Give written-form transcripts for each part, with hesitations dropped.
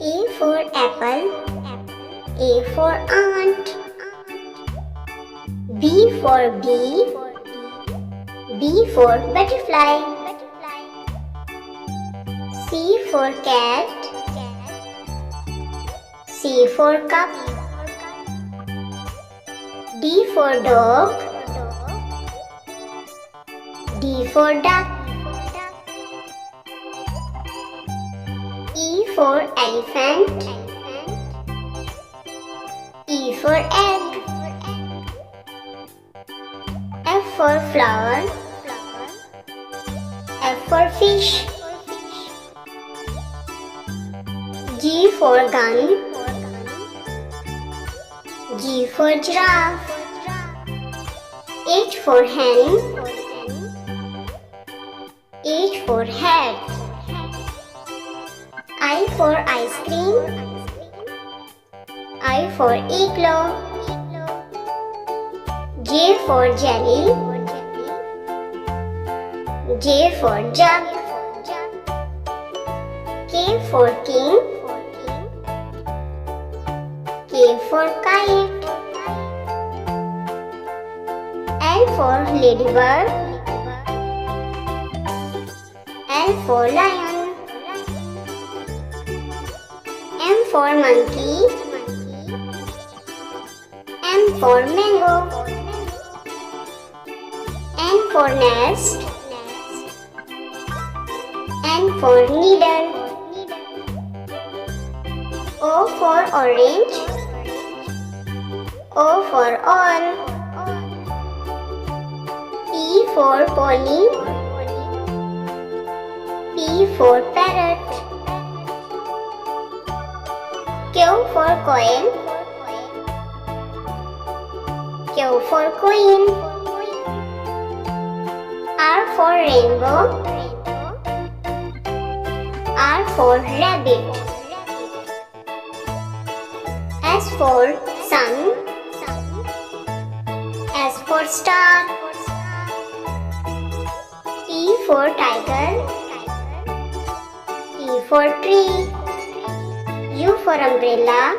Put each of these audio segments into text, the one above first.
A for apple, A for ant. B for bee, B for butterfly. C for cat, C for cup. D for dog, D for duck. E for elephant, E for egg. F for flower, F for fish. G for gun, G for giraffe. H for hen, H for hat. I for ice cream, I for igloo. J for jelly, J for jug. K for king, K for kite. L for ladybird, L for lion. M for monkey, M for mango. N for nest, N for needle. O for orange, O for all. P for pony, P for parrot. Q for coin, Q for queen. R for rainbow, R for rabbit. S for sun, S for star. T for tiger, T for tree. U for umbrella,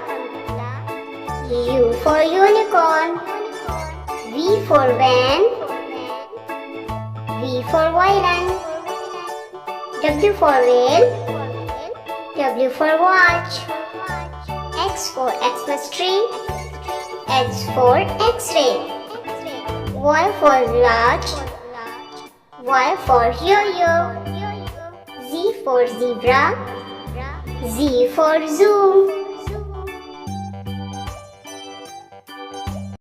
U for unicorn. V for van, V for violin. W for whale, W for watch. X for Xmas tree, X for X-ray. Y for large, Y for yo-yo. Z for zebra, Z for zoo.